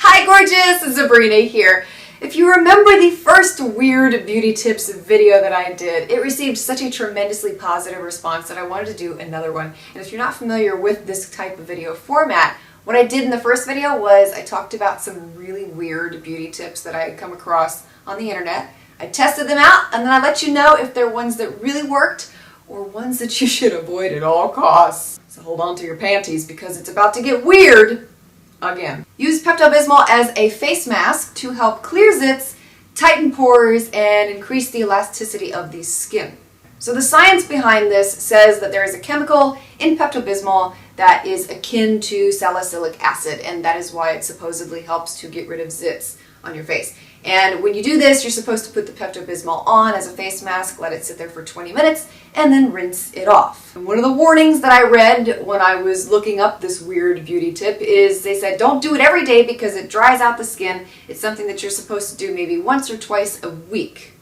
Hi gorgeous, Sabrina here. If you remember the first weird beauty tips video that I did, it received such a tremendously positive response that I wanted to do another one. And if you're not familiar with this type of video format, what I did in the first video was I talked about some really weird beauty tips that I had come across on the internet. I tested them out and then I let you know if they're ones that really worked or ones that you should avoid at all costs. So hold on to your panties because it's about to get weird again. Use Pepto Bismol as a face mask to help clear zits, tighten pores, and increase the elasticity of the skin. So the science behind this says that there is a chemical in Pepto Bismol that is akin to salicylic acid, and that is why it supposedly helps to get rid of zits on your face. And when you do this, you're supposed to put the Pepto Bismol on as a face mask, let it sit there for 20 minutes, and then rinse it off. And one of the warnings that I read when I was looking up this weird beauty tip is they said don't do it every day because it dries out the skin. It's something that you're supposed to do maybe once or twice a week.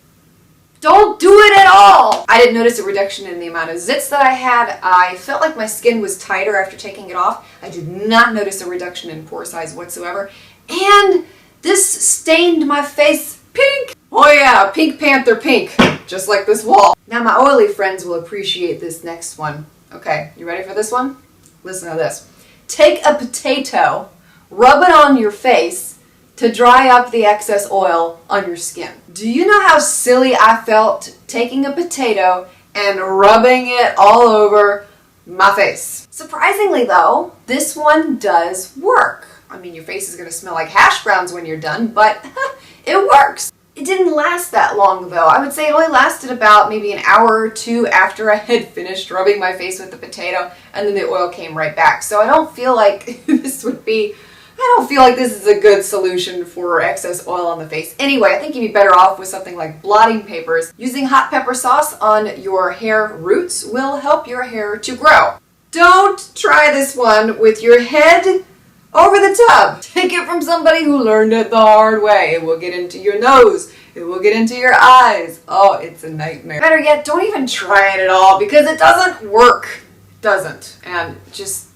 Don't do it at all! I didn't notice a reduction in the amount of zits that I had. I felt like my skin was tighter after taking it off. I did not notice a reduction in pore size whatsoever. And this stained my face pink. Oh yeah, Pink Panther pink, just like this wall. Now my oily friends will appreciate this next one. Okay, you ready for this one? Listen to this. Take a potato, rub it on your face to dry up the excess oil on your skin. Do you know how silly I felt taking a potato and rubbing it all over my face? Surprisingly though, this one does work. I mean, your face is going to smell like hash browns when you're done, but it works. It didn't last that long though. I would say it only lasted about maybe an hour or two after I had finished rubbing my face with the potato, and then the oil came right back. So I don't feel like this is a good solution for excess oil on the face. Anyway, I think you'd be better off with something like blotting papers. Using hot pepper sauce on your hair roots will help your hair to grow. Don't try this one with your head over the tub. Take it from somebody who learned it the hard way. It will get into your nose. It will get into your eyes. Oh, it's a nightmare. Better yet, don't even try it at all because it doesn't work. It doesn't. And just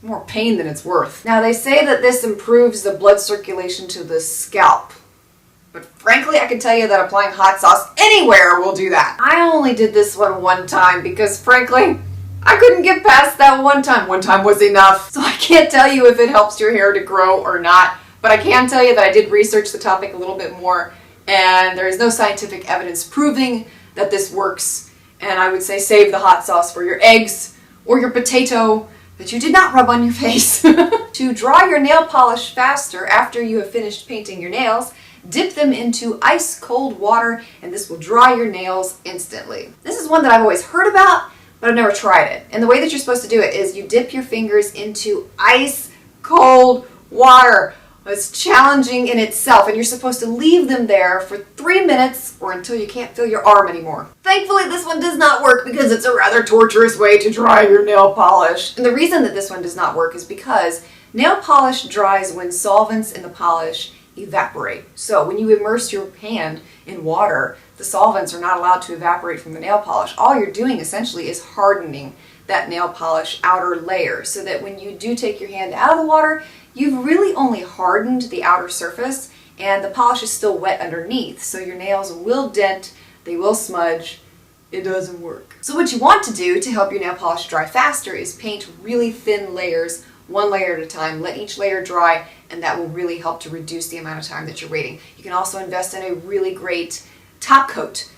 more pain than it's worth. Now they say that this improves the blood circulation to the scalp. But frankly, I can tell you that applying hot sauce anywhere will do that. I only did this one time because frankly, I couldn't get past that one time. One time was enough. So I can't tell you if it helps your hair to grow or not, but I can tell you that I did research the topic a little bit more, and there is no scientific evidence proving that this works. And I would say save the hot sauce for your eggs or your potato that you did not rub on your face. To dry your nail polish faster after you have finished painting your nails, dip them into ice cold water, and this will dry your nails instantly. This is one that I've always heard about, but I've never tried it. And the way that you're supposed to do it is you dip your fingers into ice cold water. It's challenging in itself, and you're supposed to leave them there for 3 minutes or until you can't feel your arm anymore. Thankfully, this one does not work because it's a rather torturous way to dry your nail polish. And the reason that this one does not work is because nail polish dries when solvents in the polish evaporate. So when you immerse your hand in water, the solvents are not allowed to evaporate from the nail polish. All you're doing essentially is hardening that nail polish outer layer so that when you do take your hand out of the water, you've really only hardened the outer surface and the polish is still wet underneath. So your nails will dent, they will smudge. It doesn't work. So what you want to do to help your nail polish dry faster is paint really thin layers, one layer at a time. Let each layer dry, and that will really help to reduce the amount of time that you're waiting. You can also invest in a really great top coat.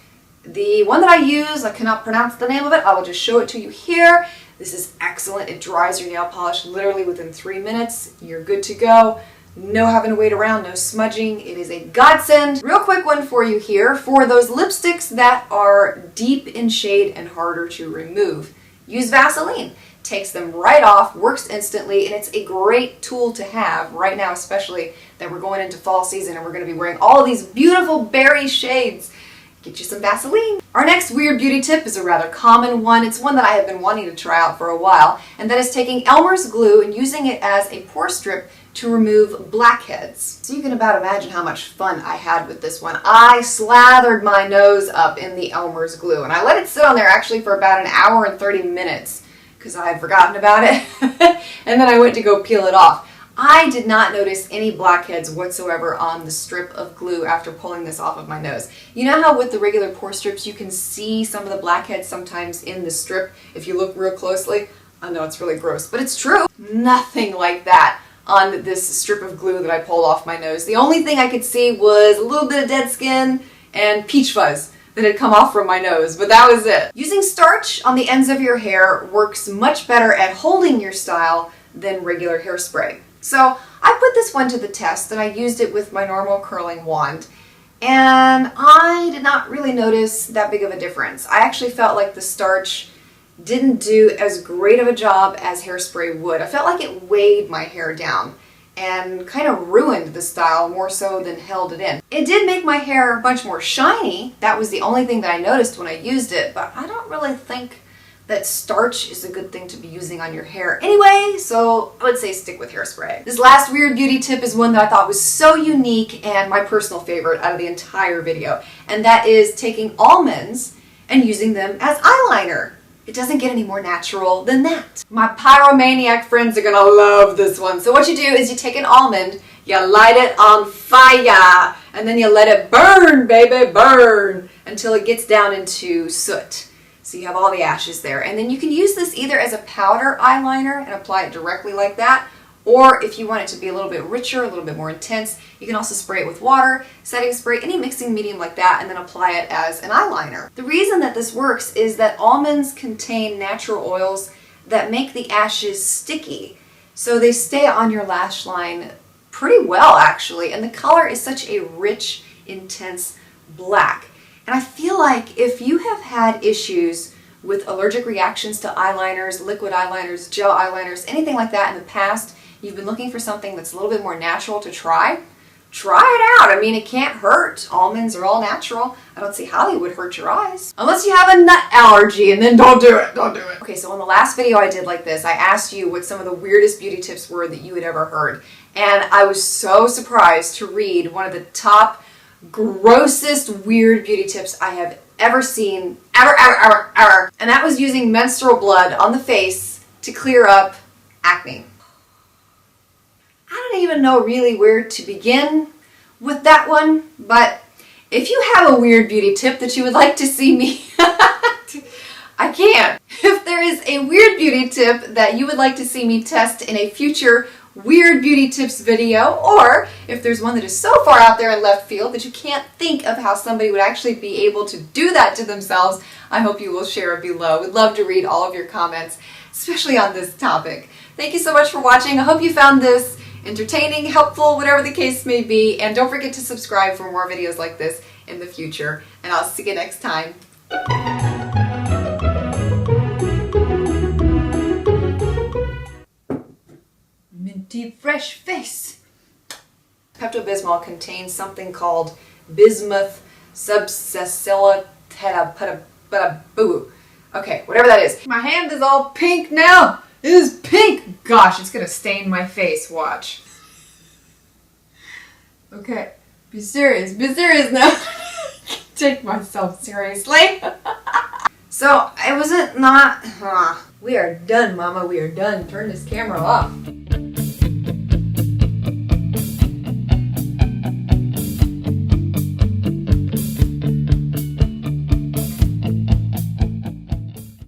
The one that I use, I cannot pronounce the name of it, I will just show it to you here. This is excellent. It dries your nail polish literally within 3 minutes. You're good to go. No having to wait around, no smudging. It is a godsend. Real quick one for you here. For those lipsticks that are deep in shade and harder to remove, use Vaseline. Takes them right off, works instantly, and it's a great tool to have right now, especially that we're going into fall season and we're going to be wearing all these beautiful berry shades. Get you some Vaseline. Our next weird beauty tip is a rather common one. It's one that I have been wanting to try out for a while, and that is taking Elmer's glue and using it as a pore strip to remove blackheads. So you can about imagine how much fun I had with this one. I slathered my nose up in the Elmer's glue, and I let it sit on there actually for about an hour and 30 minutes because I had forgotten about it, and then I went to go peel it off. I did not notice any blackheads whatsoever on the strip of glue after pulling this off of my nose. You know how with the regular pore strips you can see some of the blackheads sometimes in the strip if you look real closely? I know it's really gross, but it's true. Nothing like that on this strip of glue that I pulled off my nose. The only thing I could see was a little bit of dead skin and peach fuzz that had come off from my nose, but that was it. Using starch on the ends of your hair works much better at holding your style than regular hairspray. So I put this one to the test and I used it with my normal curling wand, and I did not really notice that big of a difference. I actually felt like the starch didn't do as great of a job as hairspray would. I felt like it weighed my hair down and kind of ruined the style more so than held it in. It did make my hair much more shiny. That was the only thing that I noticed when I used it, but I don't really think that starch is a good thing to be using on your hair anyway, so I would say stick with hairspray. This last weird beauty tip is one that I thought was so unique and my personal favorite out of the entire video, and that is taking almonds and using them as eyeliner. It doesn't get any more natural than that. My pyromaniac friends are gonna love this one. So what you do is you take an almond, you light it on fire, and then you let it burn, baby, burn, until it gets down into soot. So you have all the ashes there. And then you can use this either as a powder eyeliner and apply it directly like that, or if you want it to be a little bit richer, a little bit more intense, you can also spray it with water, setting spray, any mixing medium like that, and then apply it as an eyeliner. The reason that this works is that almonds contain natural oils that make the ashes sticky. So they stay on your lash line pretty well, actually, and the color is such a rich, intense black. And I feel like if you have had issues with allergic reactions to eyeliners, liquid eyeliners, gel eyeliners, anything like that in the past, you've been looking for something that's a little bit more natural to try it out. I mean, it can't hurt. Almonds are all natural. I don't see how they would hurt your eyes. Unless you have a nut allergy, and then don't do it. Don't do it. Okay, so in the last video I did like this, I asked you what some of the weirdest beauty tips were that you had ever heard. And I was so surprised to read one of the top grossest weird beauty tips I have ever seen, ever. And that was using menstrual blood on the face to clear up acne. I don't even know really where to begin with that one, but if you have a weird beauty tip that you would like to see me, I can. If there is a weird beauty tip that you would like to see me test in a future weird beauty tips video, or if there's one that is so far out there in left field that you can't think of how somebody would actually be able to do that to themselves, I hope you will share it below. We'd love to read all of your comments, especially on this topic. Thank you so much for watching. I hope you found this entertaining, helpful, whatever the case may be, and don't forget to subscribe for more videos like this in the future, and I'll see you next time. Minty fresh face. Pepto Bismol contains something called bismuth subsacilla. Okay, whatever that is. My hand is all pink now. It is pink. Gosh, it's gonna stain my face. Watch. Okay, be serious now. Take myself seriously. So it wasn't not. We are done, Mama. We are done. Turn this camera off.